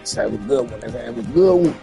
Let's have a good one. Let's have a good one.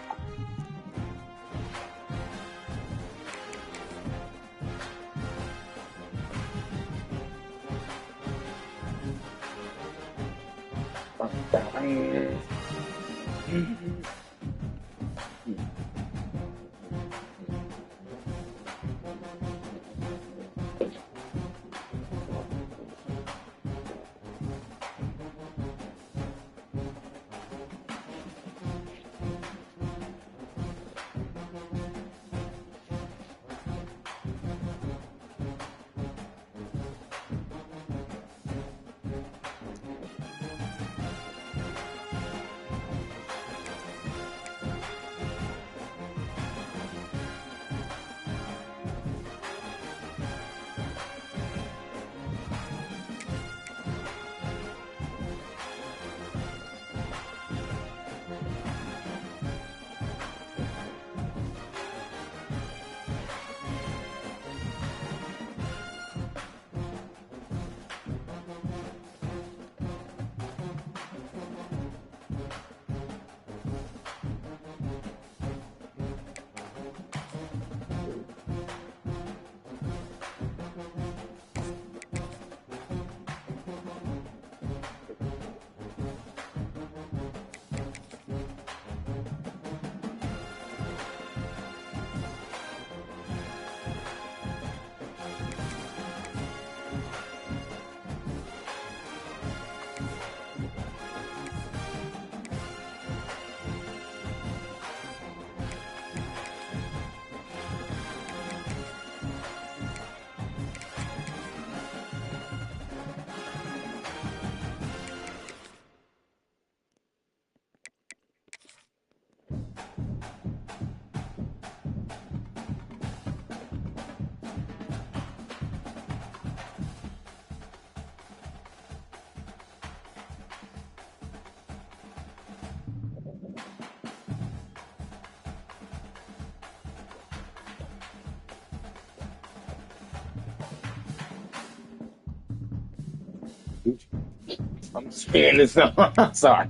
I'm spinning this up. I'm sorry.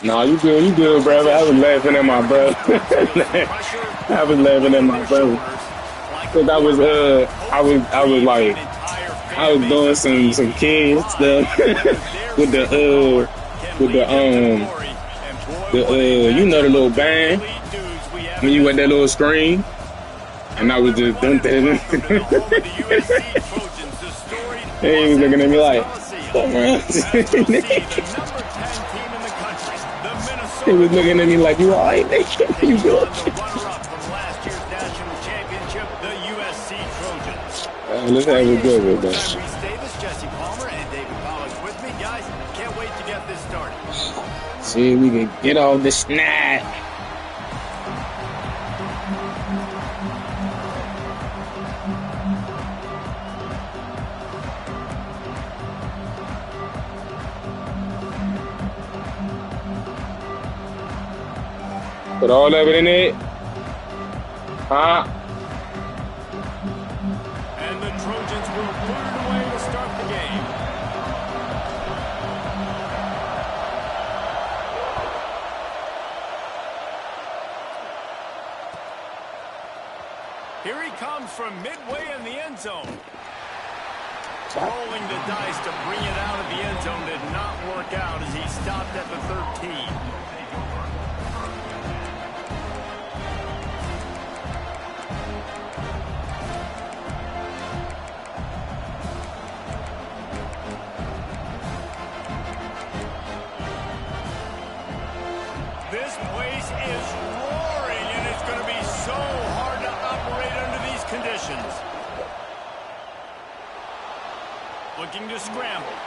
No, you good, brother. I was laughing at my brother. I was laughing at my brother because I was doing some kid stuff with you know, the little band when you went that little screen, and I was just doing that. And he was looking at me like, "Come on." He was looking at me like, "You all right, nigga? You good?" Let's have a good one, man. See, we can get all this snack. Put all of it in it. Huh? And the Trojans will put it away to start the game. Here he comes from midway in the end zone. Rolling the dice to bring it out of the end zone did not work out as he stopped at the 13. This place is roaring, and it's going to be so hard to operate under these conditions. Looking to scramble.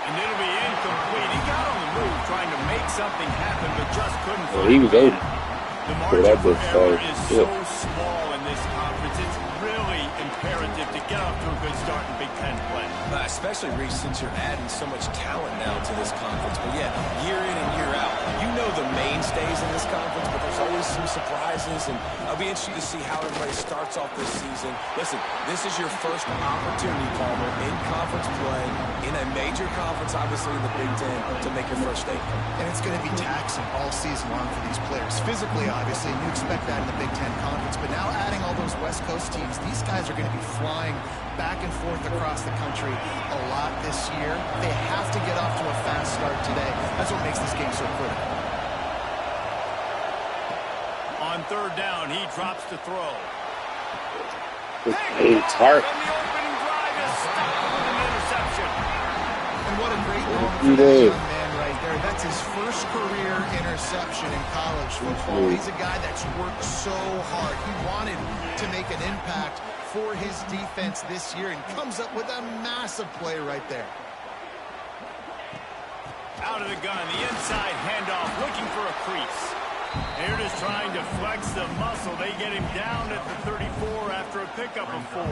And it'll be incomplete. He got on the move trying to make something happen, but just couldn't. Well, he was open. The margin for error is so small in this conference. It's really impossible imperative to get off to a good start in Big Ten play. Especially, Reese, since you're adding so much talent now to this conference. But, yeah, year in and year out, you know the mainstays in this conference, but there's always some surprises. And I'll be interested to see how everybody starts off this season. Listen, this is your first opportunity, Palmer, in conference play, in a major conference, obviously, in the Big Ten, to make your first statement. And it's going to be taxing all season long for these players. Physically, obviously, and you expect that in the Big Ten Conference. But now adding all those West Coast teams, these guys are going to be flying back and forth across the country a lot this year. They have to get off to a fast start today. That's what makes this game so critical. On third down, he drops to throw. It's hard. And the opening drive is stopped with an interception. And what a great moment for that young man right there. That's his first career interception in college football. He's a guy that's worked so hard. He wanted to make an impact for his defense this year and comes up with a massive play right there. Out of the gun, the inside handoff, looking for a crease. They're just trying to flex the muscle. They get him down at the 34 after a pickup of 4.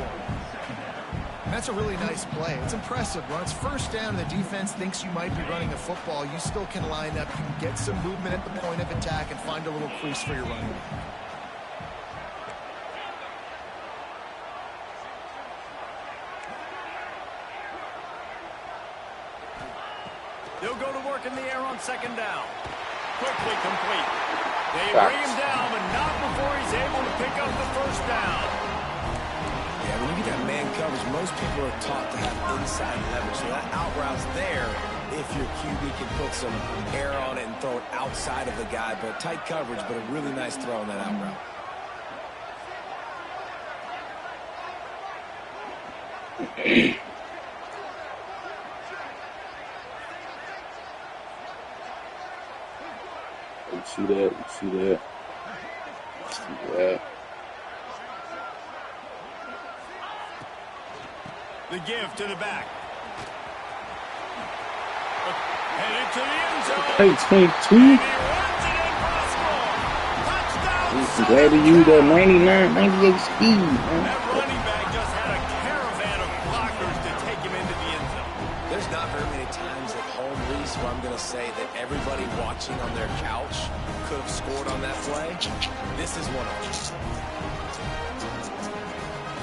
That's a really nice play. It's impressive. When it's first down and the defense thinks you might be running the football, you still can line up. You can get some movement at the point of attack and find a little crease for your running back. They'll go to work in the air on second down. Quickly complete. They bring him down, but not before he's able to pick up the first down. Yeah, when you get that man coverage, most people are taught to have inside leverage. So that out route's there if your QB can put some air on it and throw it outside of the guy. But tight coverage, but a really nice throw on that out route. See that, see that, see that. The give to the back. Headed to the end zone. Hey, 22. And he runs it in for a score. Touchdown. I'm glad to use that 99, 98 speed, man. That running back just had a caravan of blockers to take him into the end zone. There's not very many times at home, Reese, where I'm going to say that everybody watching on their couch could have scored on that play. This is one of them.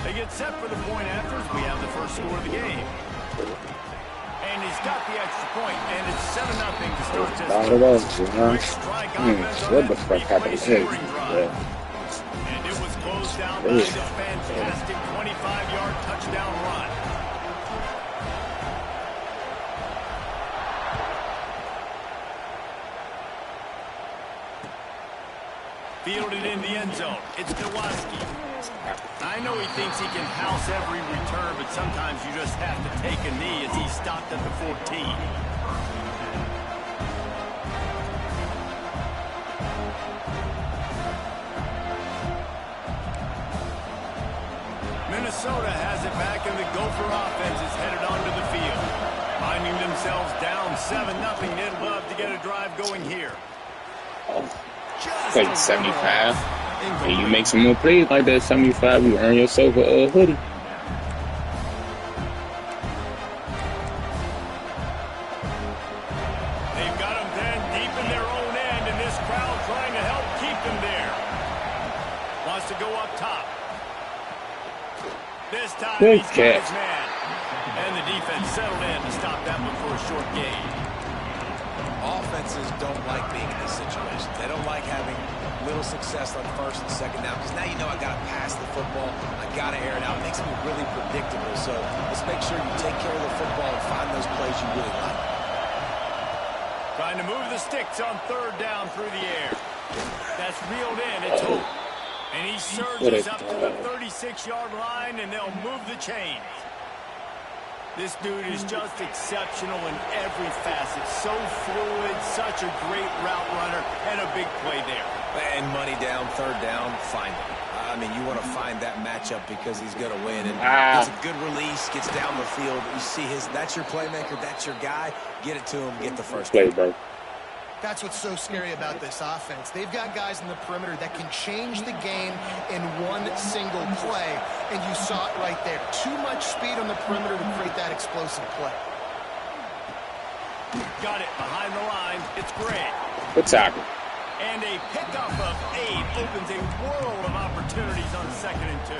They get set for the point after. We have the first score of the game. And he's got the extra point, and it's 7-0 to start this. Quick strike offense on that three-play scoring drive. And it was closed down by the fantastic 25-yard touchdown run. Fielded in the end zone. It's Nowaski. I know he thinks he can house every return, but sometimes you just have to take a knee as he stopped at the 14. Minnesota has it back, and the Gopher offense is headed onto the field. Finding themselves down 7-0, they'd love to get a drive going here. Like 75. And you make some more plays like that 75, you earn yourself a hoodie. They've got them then deep in their own end, and this crowd trying to help keep them there. Wants to go up top. This time Good he's got catch. his man. And the defense settled in to stop that one for a short gain. Offenses don't like being in this situation. They don't like having little success on first and second down because now you know I got to pass the football. I got to air it out. It makes me really predictable. So let's make sure you take care of the football and find those plays you really like. Trying to move the sticks on third down through the air. That's reeled in. It's Hope. And he surges up to the 36-yard line, and they'll move the chains. This dude is just exceptional in every facet. So fluid, such a great route runner, and a big play there. And money down, third down, find him. I mean, you want to find that matchup because he's going to win. And it's a good release, gets down the field. You see that's your playmaker, that's your guy. Get it to him, get the first play, bro. That's what's so scary about this offense. They've got guys in the perimeter that can change the game in one single play, and you saw it right there. Too much speed on the perimeter to create that explosive play. Got it behind the line. It's Grant. Good tackle. And a pickup of 8 opens a world of opportunities on 2nd and 2.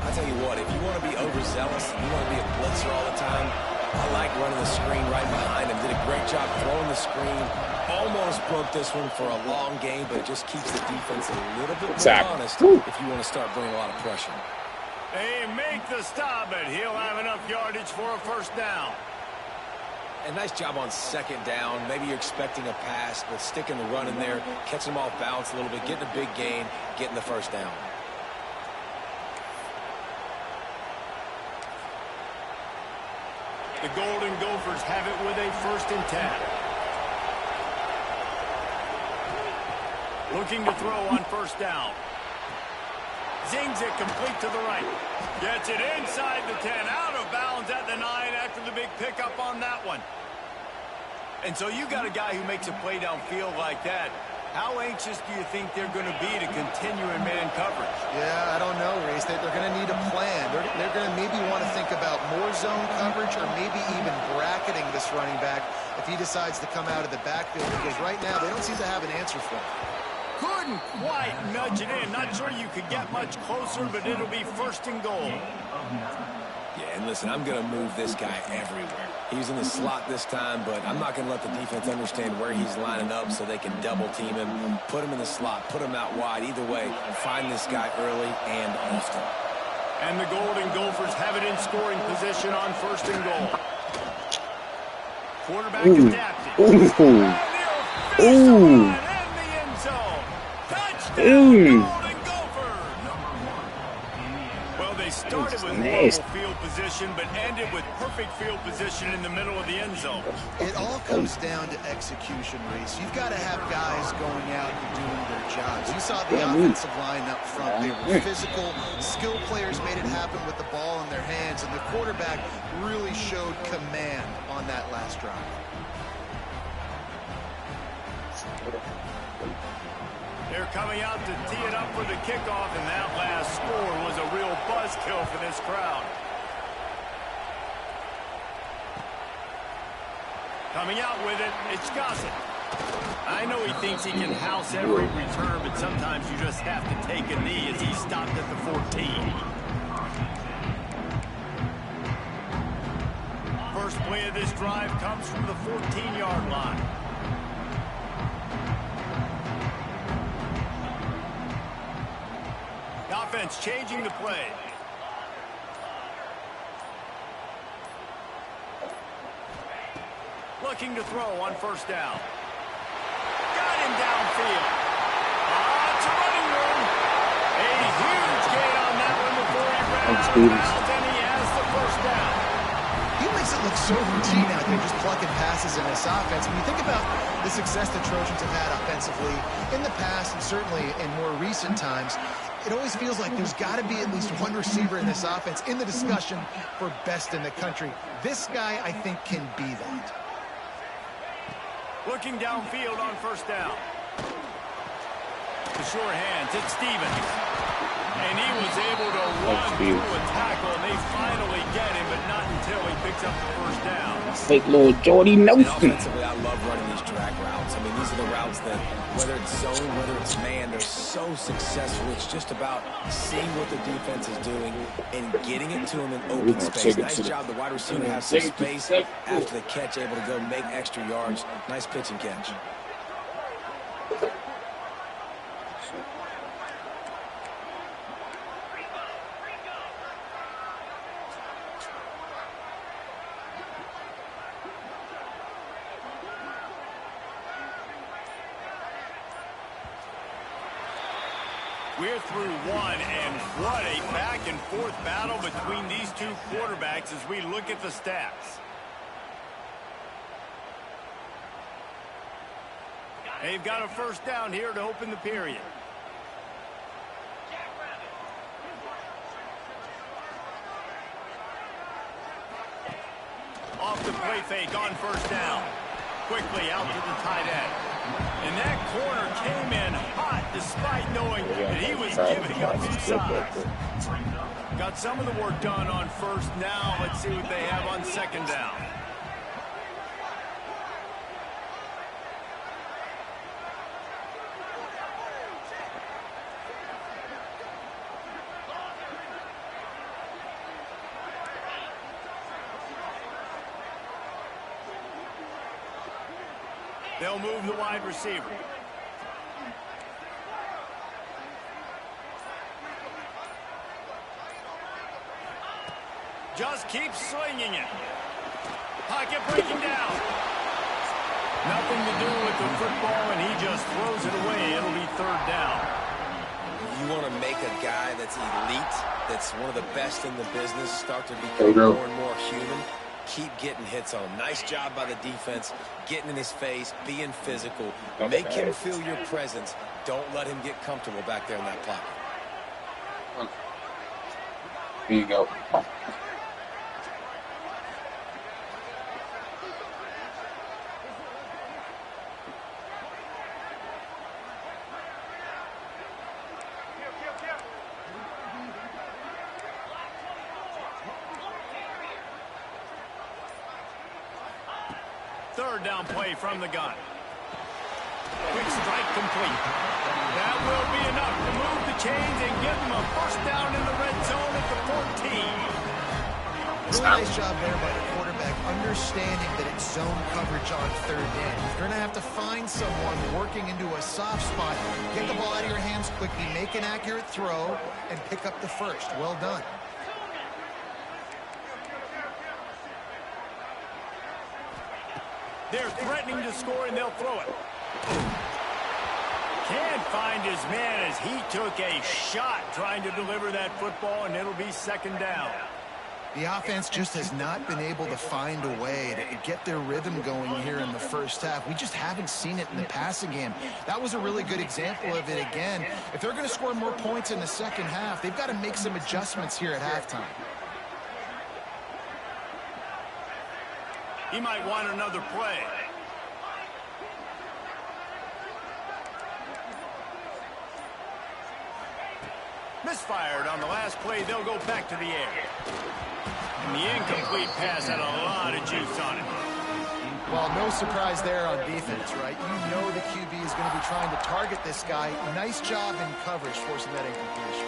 I tell you what, if you want to be overzealous, you want to be a blitzer all the time, I like running the screen right behind him. Did a great job throwing the screen. Almost broke this one for a long game, but it just keeps the defense a little bit more honest if you want to start bringing a lot of pressure. They make the stop, but he'll have enough yardage for a 1st down. And nice job on 2nd down. Maybe you're expecting a pass, but sticking the run in there, catching them off balance a little bit, getting a big gain, getting the 1st down. The Golden Gophers have it with a 1st and 10. Looking to throw on 1st down. Zings it complete to the right. Gets it inside the 10, out of bounds at the 9 after the big pickup on that one. And so you got a guy who makes a play downfield like that. How anxious do you think they're going to be to continue in man coverage? Yeah, I don't know, Reese. They're going to need a plan. They're going to maybe want to think about more zone coverage or maybe even bracketing this running back if he decides to come out of the backfield, because right now they don't seem to have an answer for him. Couldn't quite nudge it in. Not sure you could get much closer, but it'll be 1st and goal. Yeah, and listen, I'm going to move this guy everywhere. He's in the slot this time, but I'm not going to let the defense understand where he's lining up so they can double team him, put him in the slot, put him out wide. Either way, find this guy early and often. And the Golden Gophers have it in scoring position on 1st and goal. Quarterback adapted. Ooh. Golden Gophers. Well, they started with normal field position, but ended with perfect field position in the middle of the end zone. It all comes down to execution, Reese. You've got to have guys going out and doing their jobs. You saw the offensive line up front. They were physical. Skilled players made it happen with the ball in their hands, and the quarterback really showed command on that last drive. They're coming out to tee it up for the kickoff, and that last score was a real buzzkill for this crowd. Coming out with it, it's Gossett. I know he thinks he can house every return, but sometimes you just have to take a knee as he stopped at the 14. First play of this drive comes from the 14-yard line. Offense changing the play. Looking to throw on 1st down. Got him downfield. It's a running room. A huge gain on that one before he ran out of bounds, and he has the 1st down. He makes it look so routine out there, just plucking passes in this offense. When you think about the success the Trojans have had offensively in the past and certainly in more recent times, it always feels like there's got to be at least one receiver in this offense in the discussion for best in the country. This guy, I think, can be that. Looking downfield on 1st down. The short hands, it's Stevens. And he was able to run through a tackle, and they finally get him, but not until he picks up the 1st down. Fake little Jordy Nelson. Offensively, I love running these drag routes. I mean, these are the routes that, whether it's zone, whether it's man, they're so successful. It's just about seeing what the defense is doing and getting it to them in open space. Nice job. The wide receiver has some space after the catch, able to go make extra yards. Nice pitch and catch. We're through one, and what a back-and-forth battle between these two quarterbacks as we look at the stats. They've got a 1st down here to open the period. Off the play fake on 1st down. Quickly out to the tight end. And that corner came in hot despite knowing that he was giving up some size. Got some of the work done on first. Now let's see what they have on second down. They'll move the wide receiver. Just keeps slinging it. Pocket breaking down. Nothing to do with the football, and he just throws it away. It'll be third down. You want to make a guy that's elite, that's one of the best in the business, start to become more and more human. Keep getting hits on him. Nice job by the defense, getting in his face, being physical. Make him feel your presence. Don't let him get comfortable back there in that pocket. Here you go. Third down play from the gun. Quick strike complete. That will be enough to move the chains and give them a first down in the red zone at the 14. Really nice job there by the quarterback, understanding that it's zone coverage on third down. You're going to have to find someone working into a soft spot, get the ball out of your hands quickly, make an accurate throw, and pick up the first. Well done. They're threatening to score, and they'll throw it. Can't find his man as he took a shot trying to deliver that football, and it'll be second down. The offense just has not been able to find a way to get their rhythm going here in the first half. We just haven't seen it in the passing game. That was a really good example of it again. If they're going to score more points in the second half, they've got to make some adjustments here at halftime. He might want another play. Misfired on the last play. They'll go back to the air. And the incomplete pass had a lot of juice on it. Well, no surprise there on defense, right? You know the QB is going to be trying to target this guy. Nice job in coverage forcing that incompletion.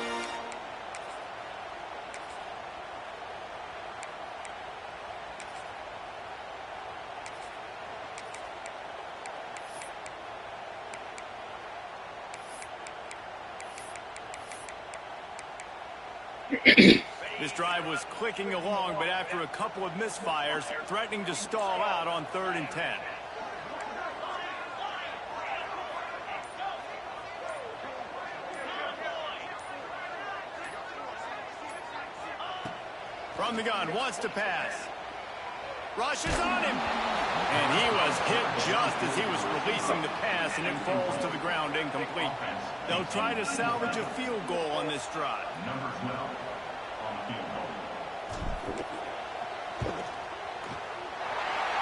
This drive was clicking along, but after a couple of misfires, threatening to stall out on 3rd and 10. From the gun, wants to pass. Rushes on him. And he was hit just as he was releasing the pass, and it falls to the ground incomplete. They'll try to salvage a field goal on this drive. Number 12.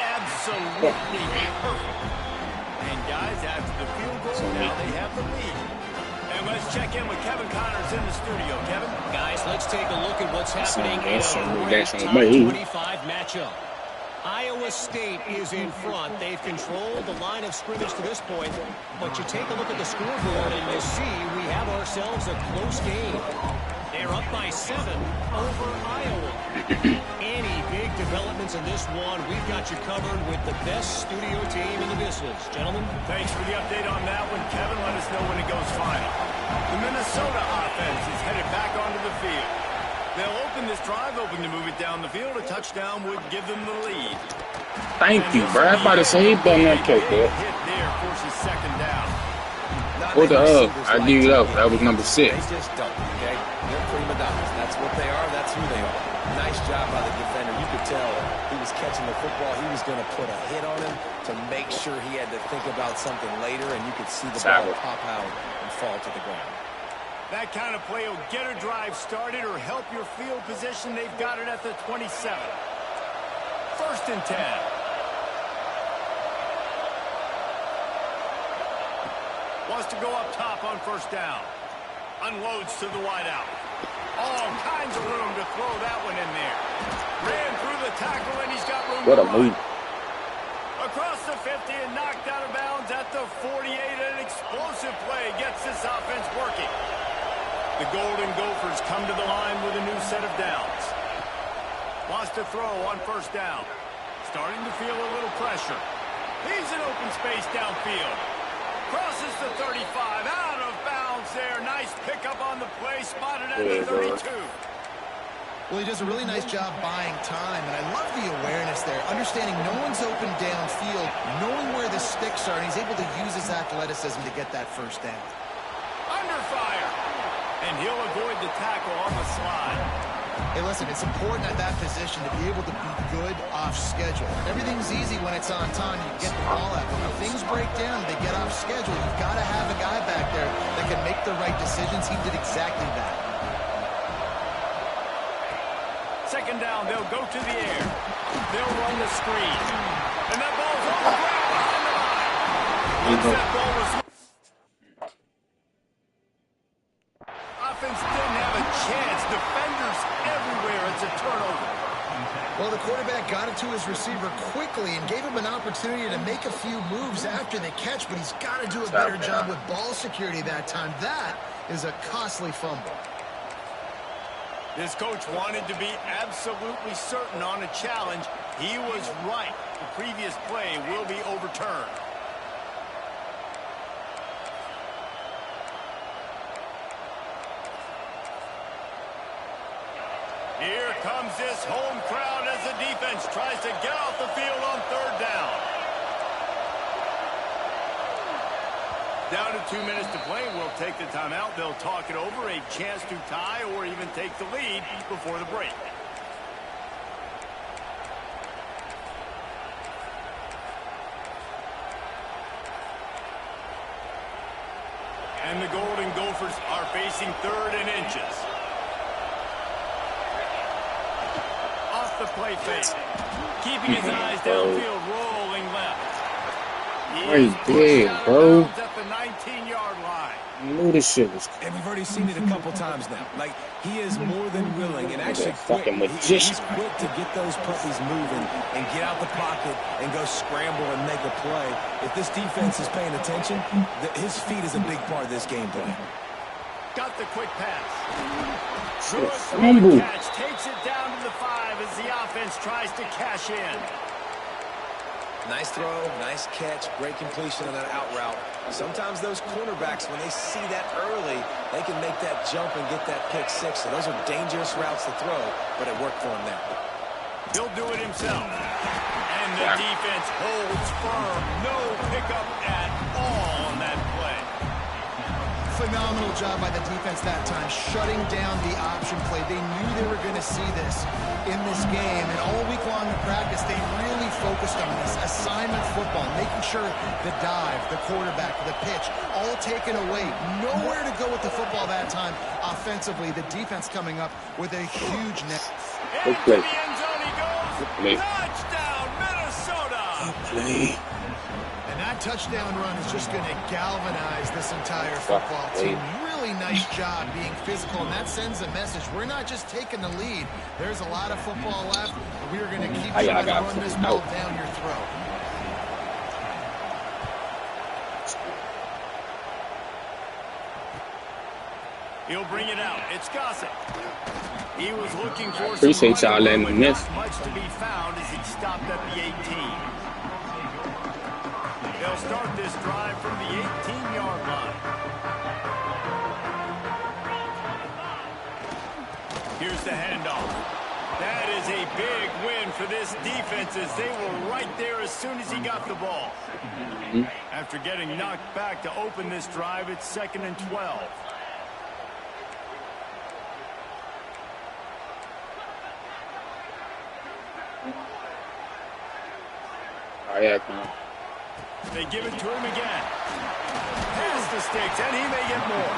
Absolutely perfect. And guys, after the field goal, now they have the lead. And let's check in with Kevin Connors in the studio. Kevin? Guys, let's take a look at what's happening in a great top 25 matchup. Iowa State is in front. They've controlled the line of scrimmage to this point. But you take a look at the scoreboard and you see we have ourselves a close game. They're up by 7 over Iowa. Any big developments in this one, we've got you covered with the best studio team in the business. Gentlemen. Thanks for the update on that one, Kevin. Let us know when it goes final. The Minnesota offense is headed back onto the field. They'll open this drive, hoping to move it down the field. A touchdown would give them the lead. Thank you, bro. I about to say he button that cake, bro. Hit there forces second down. What the I give it up. That was number 6. They just don't, okay? They're prima donnas. That's what they are. That's who they are. Nice job by the defender. You could tell he was catching the football. He was going to put a hit on him to make sure he had to think about something later, and you could see the ball pop out and fall to the ground. That kind of play will get a drive started or help your field position. They've got it at the 27. 1st and 10. Wants to go up top on first down. Unloads to the wideout. All kinds of room to throw that one in there. Ran through the tackle, and he's got room What to a run. move. Across the 50 and knocked out of bounds at the 48. An explosive play gets this offense working. The Golden Gophers come to the line with a new set of downs. Wants to throw on first down. Starting to feel a little pressure. He's in open space downfield. Crosses the 35. Out of bounds there. Nice pickup on the play. Spotted at the 32. Well, he does a really nice job buying time, and I love the awareness there. Understanding no one's open downfield, knowing where the sticks are, and he's able to use his athleticism to get that first down. Under fire. And he'll avoid the tackle on the slide. Hey, listen, it's important at that position to be able to be good off schedule. Everything's easy when it's on time. You get the ball out. But when things break down, they get off schedule. You've got to have a guy back there that can make the right decisions. He did exactly that. Second down, they'll go to the air. They'll run the screen. And that ball's on the ground behind the line. Once that ball was... Offense didn't have a chance. Defenders everywhere. It's a turnover. Well, the quarterback got it to his receiver quickly and gave him an opportunity to make a few moves after the catch, but he's got to do a better job with ball security that time. That is a costly fumble. This coach wanted to be absolutely certain on a challenge. He was right. The previous play will be overturned. Here comes this home crowd as the defense tries to get off the field on third down. Down to 2 minutes to play. We'll take the timeout. They'll talk it over. A chance to tie or even take the lead before the break. And the Golden Gophers are facing 3rd and inches. Off the play fake. Keeping his eyes downfield, rolling left. He's big, bro. At the 19-yard line. I knew this shit was And we've already seen it a couple times now. Like, he is more than willing and actually quick. fucking magician. He's quick to get those puppies moving and get out the pocket and go scramble and make a play. If this defense is paying attention, his feet is a big part of this game plan. Got the quick pass. Good fumble. catch. Takes it down to the 5 as the offense tries to cash in. Nice throw, nice catch, great completion on that out route. Sometimes those cornerbacks, when they see that early, they can make that jump and get that pick 6. So those are dangerous routes to throw, but it worked for him there. He'll do it himself. And the defense holds firm. No pickup at all on that play. Phenomenal job by the defense that time, shutting down the option play. They knew they were going to see this in this game, and all week long in practice, they really focused on this assignment football, making sure the dive, the quarterback, the pitch, all taken away. Nowhere to go with the football that time offensively. The defense coming up with a huge net. Into the end zone he goes. Touchdown, Minnesota. And that touchdown run is just going to galvanize this entire football team. Really nice job being physical, and that sends a message. We're not just taking the lead. There's a lot of football left. We are going to keep trying to run this ball down your throat. He'll bring it out. It's Gossett. He was looking for appreciate y'all letting me miss. not much to be found as he stopped at the 18. They'll start this drive from the 18-yard line. Here's the handoff. That is a big win for this defense as they were right there as soon as he got the ball. After getting knocked back to open this drive, it's 2nd and 12. Oh, yeah, come on. They give it to him again. Past the sticks, and he may get more.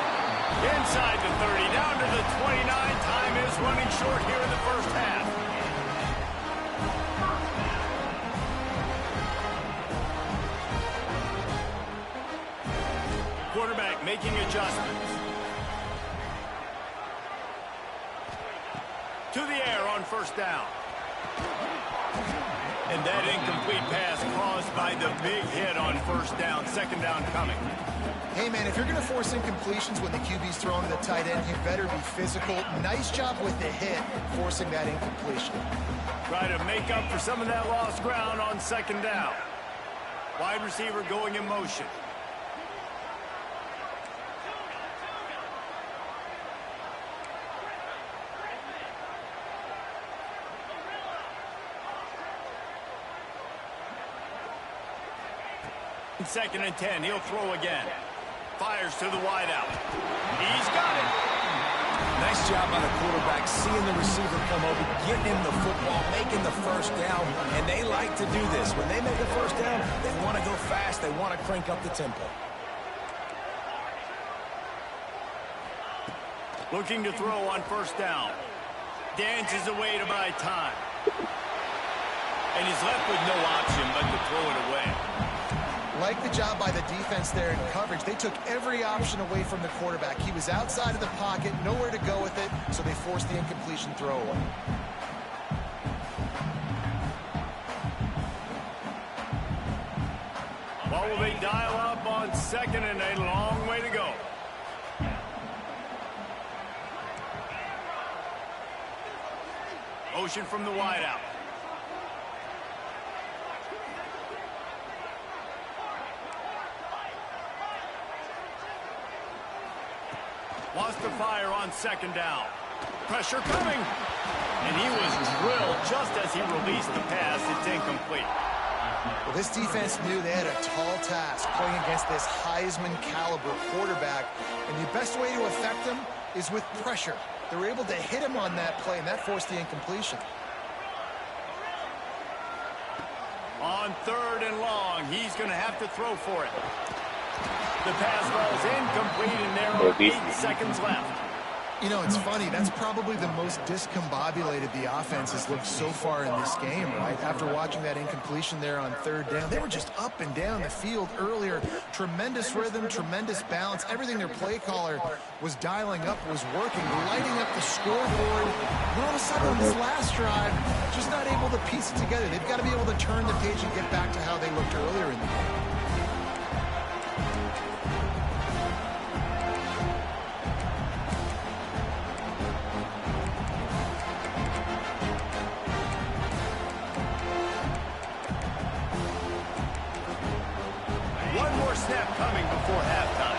Inside the 30, down to the 29. Time is running short here in the first half. quarterback making adjustments. To the air on first down. And that incomplete pass caused by the big hit on first down. Second down coming. Hey, man, if you're going to force incompletions when the QB's throwing to the tight end, you better be physical. Nice job with the hit, forcing that incompletion. Try to make up for some of that lost ground on second down. Wide receiver going in motion. Second and 10, he'll throw again. Fires to the wideout. He's got it. Nice job by the quarterback, seeing the receiver come over, getting him the football, making the first down, and they like to do this. When they make a first down, they want to go fast. They want to crank up the tempo. Looking to throw on first down. Dances away to buy time. And he's left with no option but to throw it away. Like the job by the defense there in coverage. They took every option away from the quarterback. He was outside of the pocket, nowhere to go with it, so they forced the incompletion throw away. What will they dial up on second and a long way to go? Motion from the wideout. Wants to fire on second down. Pressure coming. And he was drilled just as he released the pass. It's incomplete. Well, this defense knew they had a tall task playing against this Heisman caliber quarterback. And the best way to affect him is with pressure. They were able to hit him on that play, and that forced the incompletion. On third and long, he's going to have to throw for it. The pass falls incomplete, and there are 8 seconds left. You know, it's funny. That's probably the most discombobulated the offense has looked so far in this game, right? After watching that incompletion there on third down, they were just up and down the field earlier. Tremendous rhythm, tremendous balance. Everything their play caller was dialing up was working, lighting up the scoreboard. And all of a sudden on this last drive, just not able to piece it together. They've got to be able to turn the page and get back to how they looked earlier in the game. Snap coming before halftime.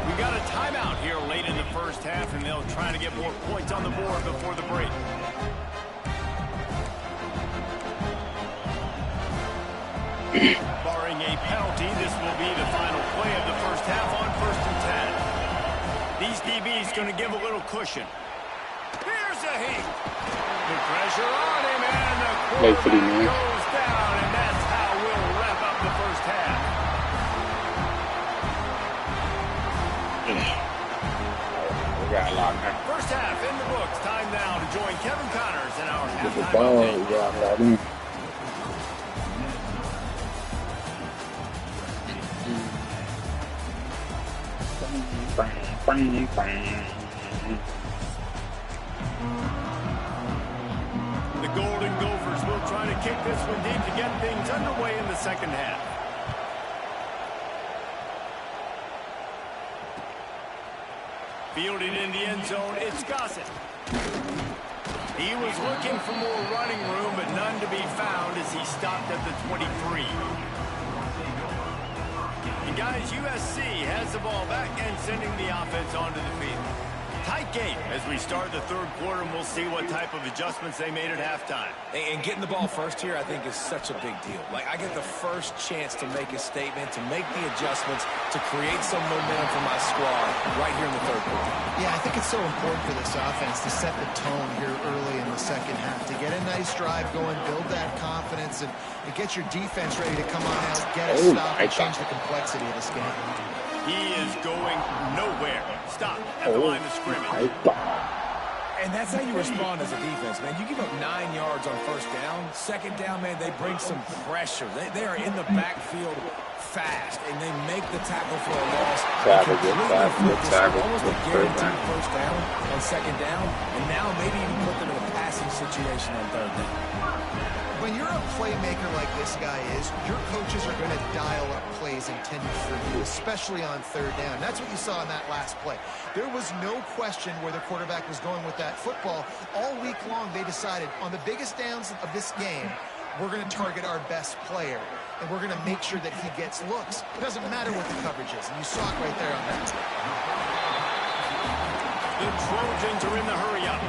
We got a timeout here late in the first half, and they'll try to get more points on the board before the break. Barring a penalty, this will be the final play of the first half on 1st and 10. These DBs going to give a little cushion. Here's a heat. The pressure on him, and the quarterback goes down, and that's how we'll wrap up the first half. We got a lot now. First half in the books. Time now to join Kevin Connors in our halftime update. The Golden Gophers will try to kick this one deep to get things underway in the second half. Fielded in the end zone, it's Gossett. He was looking for more running room, but none to be found as he stopped at the 23. And guys, USC has the ball back and sending the offense onto the field. Tight game as we start the third quarter, and we'll see what type of adjustments they made at halftime. And getting the ball first here, I think, is such a big deal. Like, I get the first chance to make a statement, to make the adjustments, to create some momentum for my squad right here in the third quarter. Yeah, I think it's so important for this offense to set the tone here early in the second half, to get a nice drive going, build that confidence, and get your defense ready to come on out, get a stop, and change the complexity of this game. He is going nowhere. Stop at the line of scrimmage. And that's how you respond as a defense, man. You give up 9 yards on first down. Second down, man, they bring some pressure. They are in the backfield fast, and they make the tackle for a loss. Almost a guaranteed first down on second down, and now maybe you put them in a passing situation on third down. When you're a playmaker like this guy is, your coaches are going to dial up plays intended for you, especially on third down. That's what you saw in that last play. There was no question where the quarterback was going with that football. All week long, they decided on the biggest downs of this game, we're going to target our best player, and we're going to make sure that he gets looks. It doesn't matter what the coverage is, and you saw it right there on that. The Trojans are in the hurry-up.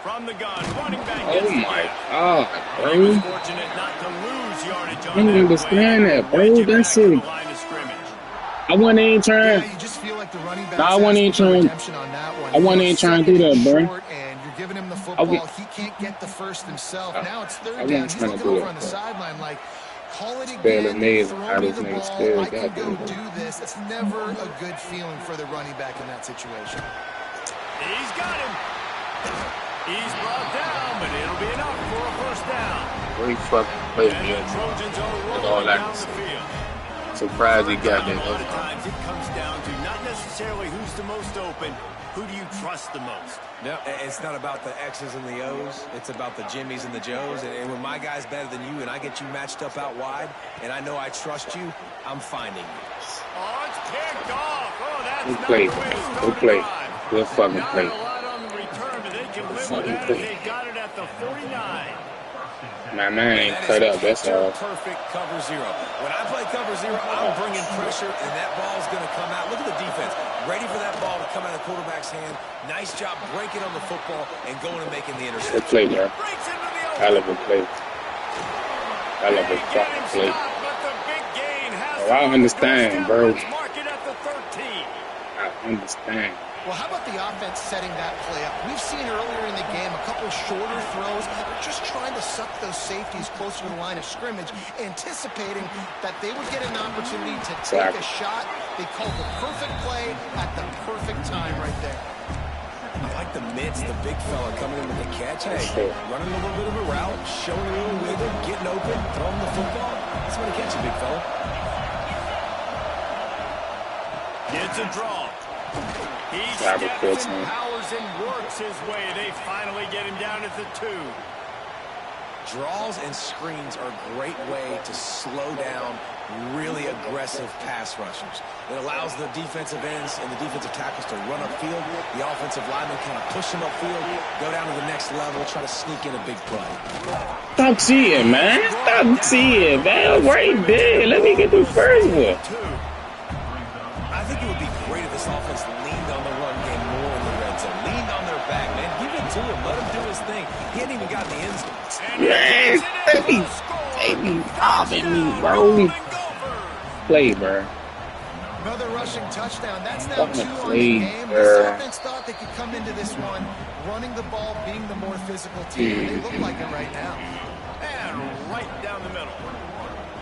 From the gun, running back. Oh my God, bro. He was fortunate not to lose yardage on I don't understand that, bro. That's it. I wasn't even trying. Yeah, you just feel like the running back. I wasn't even trying. I wasn't even trying to do that, bro. And you're giving him the football. He can't get the first himself. Now it's third down. He's looking over on the sideline like, call it again. Throw me the ball. I can go do this. It's never a good feeling for the running back in that situation. He's got him. He's brought down, but it'll be enough for a first down. Great fucking play, man. Trojans are rolling all down that. the field. Surprised he got A that. lot of times it comes down to not necessarily who's the most open, who do you trust the most? No, it's not about the X's and the O's. It's about the Jimmies and the Joes. And when my guy's better than you and I get you matched up out wide and I know I trust you, I'm finding you. Oh, it's kicked off. Oh, that's Good not play. the way to start Good a play. drive. Good fucking Not play. a lot on the return, but they can live with that. They got it at the 49. My man ain't cut up, that's all. Perfect cover zero. When I play cover zero, I'm bringing pressure, and that ball's going to come out. Look at the defense. Ready for that ball to come out of the quarterback's hand. Nice job breaking on the football and going and making the interception. Good play, bro. Breaks into the open. Hell of a play. Hell of a fucking play. But the big gain has Oh, I understand, bro. Mark it at the 13. I understand. Well, how about the offense setting that play up? We've seen earlier in the game a couple shorter throws. They're just trying to suck those safeties closer to the line of scrimmage, anticipating that they would get an opportunity to take a shot. They called the perfect play at the perfect time right there. I like the mitts, the big fella coming in with the catch. Hey, running a little bit of a route, showing a little wiggle, getting open, throwing the football. That's when he catches a big fella. Gets a draw. He steps and powers and works his way. They finally get him down at the 2. Draws and screens are a great way to slow down really aggressive pass rushers. It allows the defensive ends and the defensive tackles to run upfield. The offensive linemen kind of push them upfield, go down to the next level, try to sneak in a big play. Stop cheating, man. Stop cheating, man. Right there. Let me get the first one. I think it would be great if this offense leaned on the run game more in the red zone. Leaned on their back, man. Give it to him. Let him do his thing. He hadn't even gotten the end zone. Man, they be robbing me, bro. Play, bro. Another rushing touchdown. That's now 2 on the game. This offense thought they could come into this one running the ball, being the more physical team. They look like it right now. And right down the middle.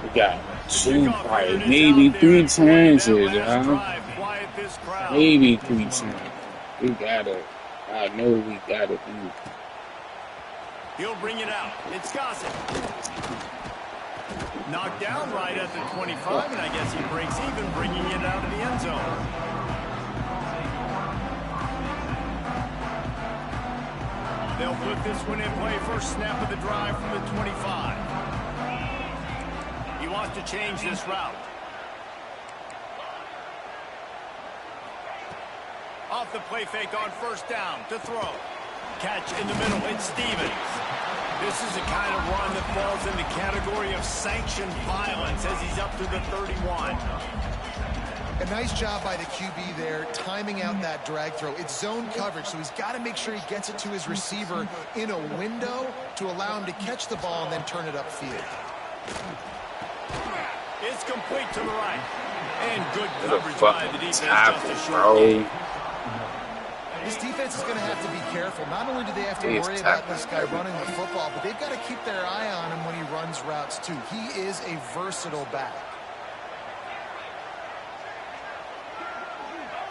We got 2, probably, maybe 3 chances, y'all. Maybe 3 chances. We gotta. I know we gotta do. He'll bring it out. It's Gossett. Knocked down right at the 25, and I guess he breaks even, bringing it out of the end zone. They'll put this one in play. First snap of the drive from the 25. He wants to change this route. Off the play fake on first down to throw. Catch in the middle. It's Stevens. This is the kind of run that falls in the category of sanctioned violence as he's up to the 31. A nice job by the QB there, timing out that drag throw. It's zone coverage, so he's got to make sure he gets it to his receiver in a window to allow him to catch the ball and then turn it upfield. It's complete to the right. And good coverage by the defense. Just a short gain. This defense is going to have to be careful. Not only do they have to worry about this guy running the football, but they've got to keep their eye on him when he runs routes too. He is a versatile back.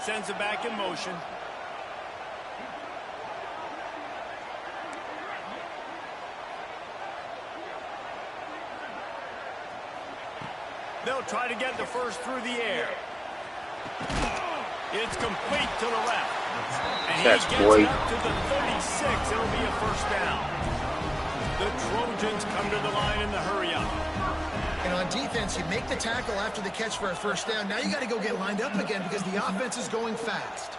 Sends it back in motion. They'll try to get the first through the air. It's complete to the left. And he gets it up to the 36. It'll be a first down. The Trojans come to the line in the hurry-up. And on defense, you make the tackle after the catch for a first down. Now you got to go get lined up again because the offense is going fast.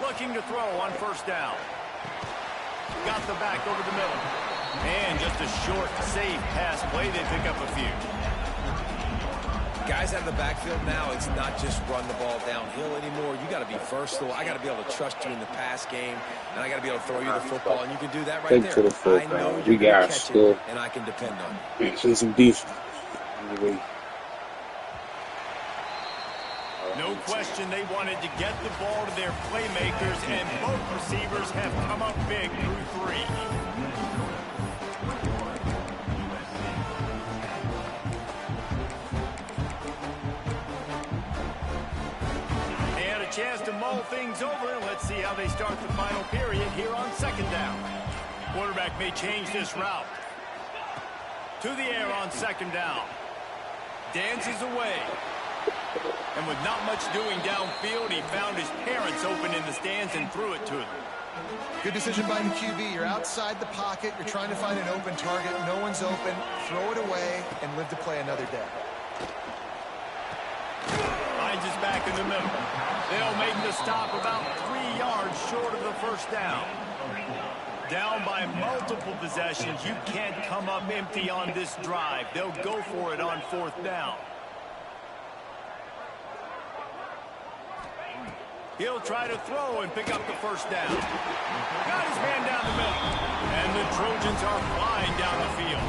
Looking to throw on first down. Got the back over the middle. And just a short, safe pass play. They pick up a few. Guys out of the backfield now, it's not just run the ball downhill anymore. You got to be versatile. I got to be able to trust you in the pass game, and I got to be able to throw you the football, and you can do that right there. I know you can catch it, and I can depend on you. Play some defense. No question they wanted to get the ball to their playmakers, and both receivers have come up big through three. They had a chance to mull things over, and let's see how they start the final period here on second down. Quarterback may change this route. To the air on second down. Dances away. And with not much doing downfield, he found his parents open in the stands and threw it to them. Good decision by the QB. You're outside the pocket. You're trying to find an open target. No one's open. Throw it away and live to play another day. Finds his back in the middle. They'll make the stop about 3 yards short of the first down. Down by multiple possessions. You can't come up empty on this drive. They'll go for it on fourth down. He'll try to throw and pick up the first down. Got his man down the middle. And the Trojans are flying down the field.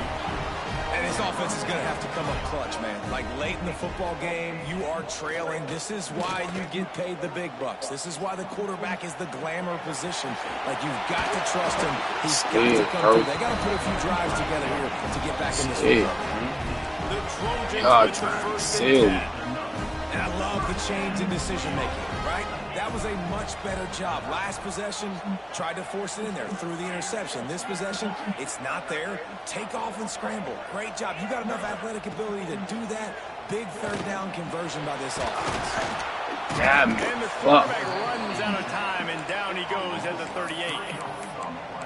And his offense is going to have to come up clutch, man. Like late in the football game, you are trailing. This is why you get paid the big bucks. This is why the quarterback is the glamour position. Like, you've got to trust him. He's got to come through. They got to put a few drives together here to get back in this game. The Trojans with the first and 10. And I love the change in decision-making, right? That was a much better job. Last possession, tried to force it in there, threw the interception. This possession, it's not there. Take off and scramble. Great job. You got enough athletic ability to do that. Big third down conversion by this offense. And the quarterback runs out of time, and down he goes at the 38.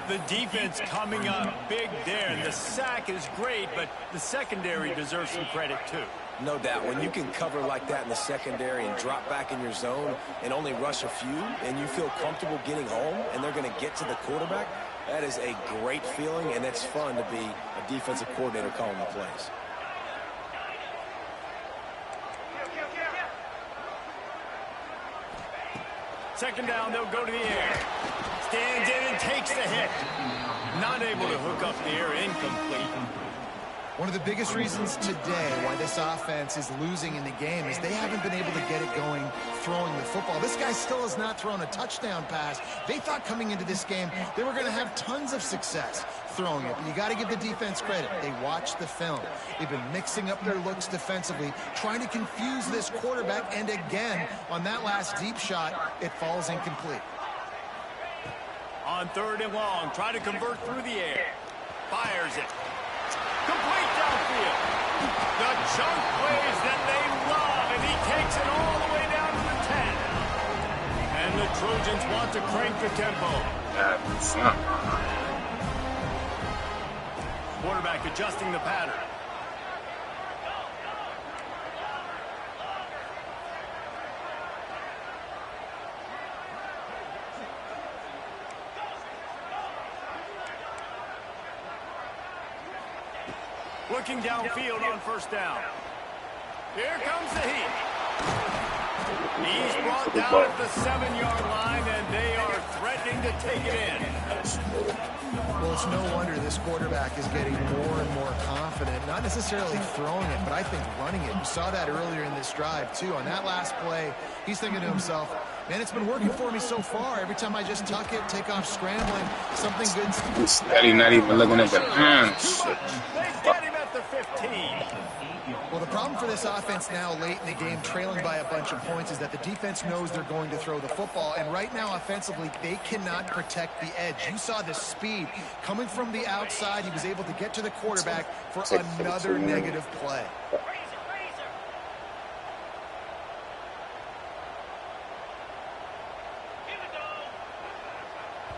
The defense coming up big there. And the sack is great, but the secondary deserves some credit too. No doubt. When you can cover like that in the secondary and drop back in your zone and only rush a few, and you feel comfortable getting home, and they're going to get to the quarterback, that is a great feeling, and it's fun to be a defensive coordinator calling the plays. Second down, they'll go to the air. Stands in and takes the hit. Not able to hook up there, incomplete. One of the biggest reasons today why this offense is losing in the game is they haven't been able to get it going throwing the football. This guy still has not thrown a touchdown pass. They thought coming into this game they were going to have tons of success throwing it. But you got to give the defense credit. They watched the film. They've been mixing up their looks defensively, trying to confuse this quarterback. And again, on that last deep shot, it falls incomplete. On third and long, try to convert through the air. Fires it. Complete downfield. The chunk plays that they love, and he takes it all the way down to the 10. And the Trojans want to crank the tempo. Quarterback adjusting the pattern. Looking downfield on first down. Here comes the heat. He's brought down at the 7-yard line, and they are threatening to take it in. Well, it's no wonder this quarterback is getting more and more confident, not necessarily throwing it, but I think running it. You saw that earlier in this drive, too. On that last play, he's thinking to himself, man, it's been working for me so far. Every time I just tuck it, take off scrambling, something good. Steady, not even looking at the hands. They get him at the 15. Well, the problem for this offense now late in the game, trailing by a bunch of points, is that the defense knows they're going to throw the football. And right now, offensively, they cannot protect the edge. You saw the speed coming from the outside. He was able to get to the quarterback for another negative play.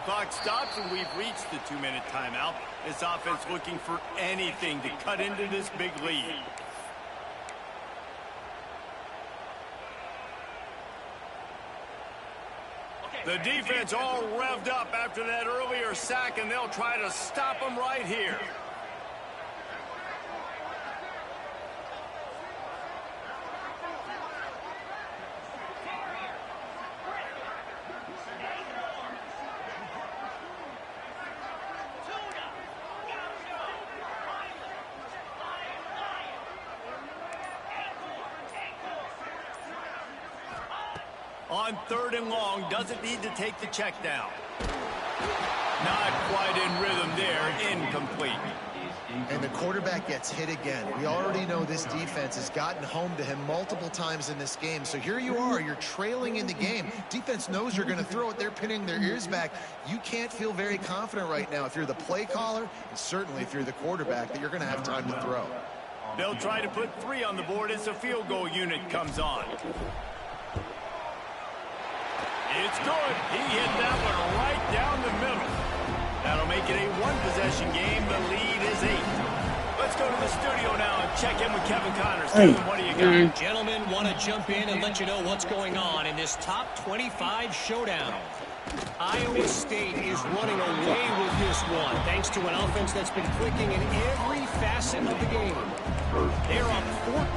Clock stops, and we've reached the 2-minute timeout. This offense looking for anything to cut into this big lead. The defense all revved up after that earlier sack, and they'll try to stop them right here. On 3rd and long, doesn't need to take the check down. Not quite in rhythm there, incomplete. And the quarterback gets hit again. We already know this defense has gotten home to him multiple times in this game. So here you are, you're trailing in the game. Defense knows you're going to throw it. They're pinning their ears back. You can't feel very confident right now if you're the play caller, and certainly if you're the quarterback, that you're going to have time to throw. They'll try to put 3 on the board as the field goal unit comes on. It's good. He hit that one right down the middle. That'll make it a 1-possession game. The lead is 8. Let's go to the studio now and check in with Kevin Connors. Kevin, what do you got? Gentlemen, want to jump in and let you know what's going on in this top 25 showdown. Iowa State is running away with this one, thanks to an offense that's been clicking in every facet of the game. They're up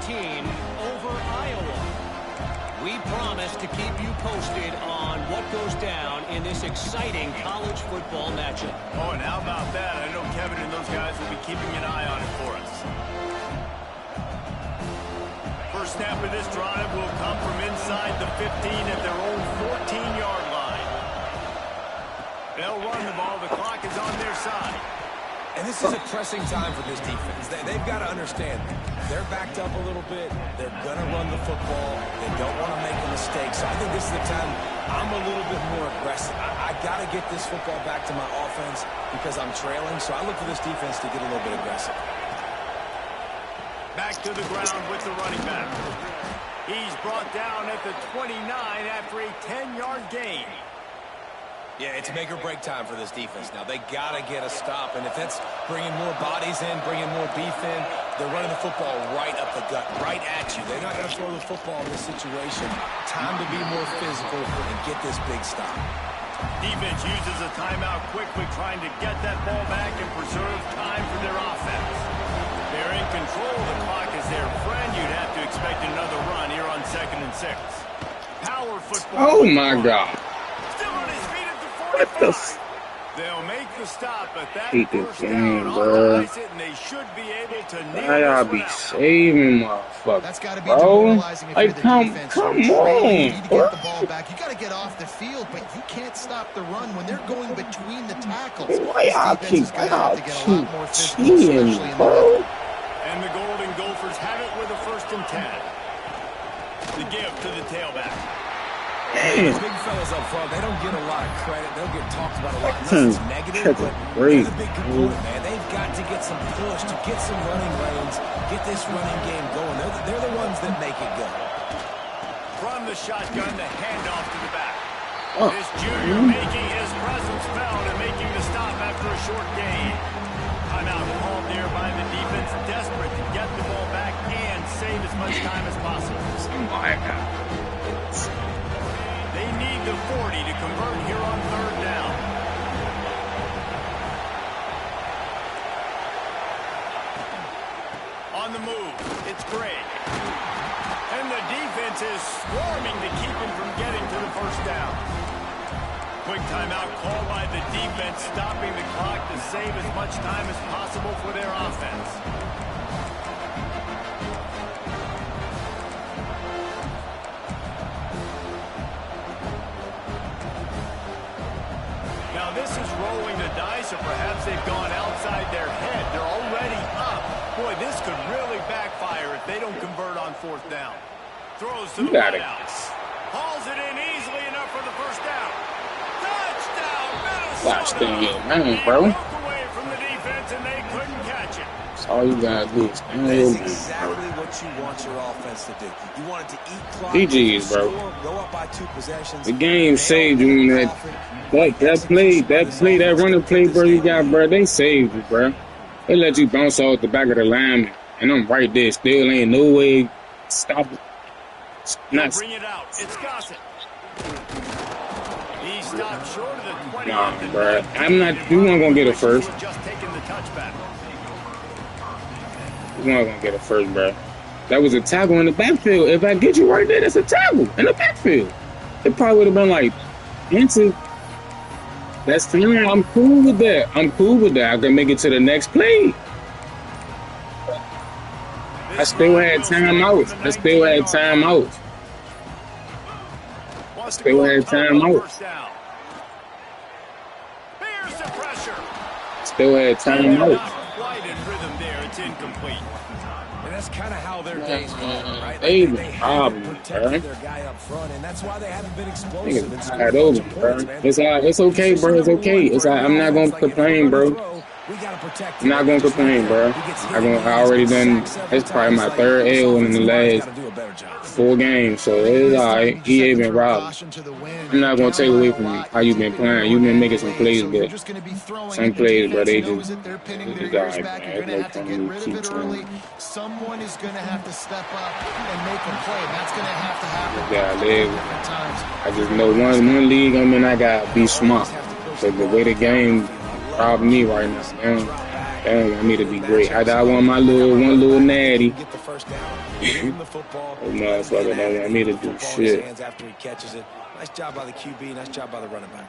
14 over Iowa. We promise to keep you posted on what goes down in this exciting college football matchup. Oh, and how about that? I know Kevin and those guys will be keeping an eye on it for us. First snap of this drive will come from inside the 15 at their own 14-yard line. They'll run the ball. The clock is on their side. And this is a pressing time for this defense. They've got to understand, they're backed up a little bit. They're going to run the football. They don't want to make a mistake. So I think this is the time I'm a little bit more aggressive. I got to get this football back to my offense because I'm trailing. So I look for this defense to get a little bit aggressive. Back to the ground with the running back. He's brought down at the 29 after a 10-yard gain. Yeah, it's make or break time for this defense now. They got to get a stop, and if that's bringing more bodies in, bringing more beef in, they're running the football right up the gut, right at you. They're not going to throw the football in this situation. Time to be more physical and get this big stop. Defense uses a timeout quickly, trying to get that ball back and preserve time for their offense. They're in control. The clock is their friend. You'd have to expect another run here on 2nd and 6. Power football. Oh, my God. Still on his feet at the 45. What the f... They'll make the stop, but that Hate this first game, down bro. authorize it, and they should be able to nail Why y'all this be one out. saving motherfuckers, That's got to be bro? demoralizing if Like, you're the come defense. on, You need to bro. get the ball back. You got to get off the field, but you can't stop the run when they're going between the tackles. Why This y'all defense keep is going to have to get a lot more physical, cheating, especially in the bro? And the Golden Gophers have it with a 1st and 10. The give to the tailback. These big fellas up front, they don't get a lot of credit. They'll get talked about a lot unless it's negative, but they're the big component, man. They've got to get some push to get some running lanes, get this running game going. They're the ones that make it go. From the shotgun, the handoff to the back. Oh. This junior making his presence felt and making the stop after a short gain. Timeout called there by the defense, desperate to get the ball back and save as much time as possible. Oh, my God. They need the 40 to convert here on 3rd down. On the move, it's Gray. And the defense is swarming to keep him from getting to the 1st down. quick timeout called by the defense, stopping the clock to save as much time as possible for their offense. Now this is rolling the dice, or perhaps they've gone outside their head. They're already up. Boy, this could really backfire if they don't convert on fourth down. Throws to the wideouts. Hauls it in easily enough for the first down. Touchdown, Minnesota! Watch the man, bro. Broke away from the defense and they couldn't catch it. That's all you gotta do. That's exactly what you want your offense to do. You want it to eat clock. GG's, bro. Go up by 2 possessions. The game saved you in that running play, bro, you got, bro. They saved you, bro. They let you bounce off the back of the line, and I'm right there. Still ain't no way stop it. Bring it out. It's Gossett. He stopped short of the 20. Nah, bro. I'm not. You weren't gonna get it first. Just taking the touchback. You weren't gonna get it first, bro. That was a tackle in the backfield. If I get you right there, that's a tackle in the backfield. It probably would have been like, into. That's fine. I'm cool with that. I can make it to the next play. I still had timeouts. I still had timeouts. That's kind of how their days go, right? They protected their guy up front, and that's why they haven't been explosive. It's okay, bro. It's okay. I'm not gonna complain, bro. I'm not gonna complain, bro. I already done. It's probably my third L in the last 4 games, so it's alright. EA been robbed. I'm not gonna take away from how you been playing. You've been making some plays, but some plays, bro, they just alright, man. Someone is gonna have to step up and make a play. That's gonna have to happen. I just know one league I'm in. I gotta be smart. So the way the game robbed me right now, damn, I need to be great. I want my one little natty. Oh, motherfucker, don't want me to do shit. After he catches it. Nice job by the QB, nice job by the running back.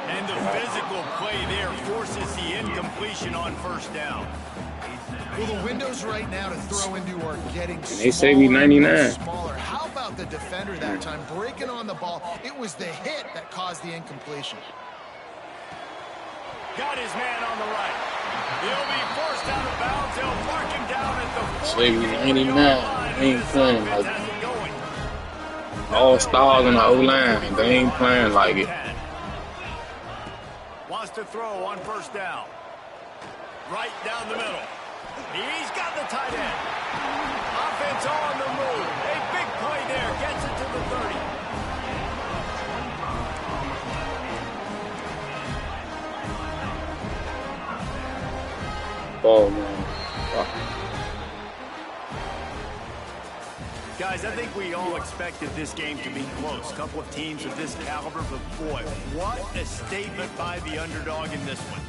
And the physical play there forces the incompletion on first down. Well, the windows right now to throw into are getting and they say we 99. Smaller. How about the defender that time breaking on the ball? It was the hit that caused the incompletion. Got his man on the right. He'll be forced out of bounds. They'll mark him down at the 40. Say we 99. They ain't playing like it. All stars on the O-line. They ain't playing like it. Wants to throw on first down. Right down the middle. He's got the tight end. Offense on the move. A big play there. Gets it to the 30. Oh, man. Guys, I think we all expected this game to be close. A couple of teams of this caliber, but boy, what a statement by the underdog in this one.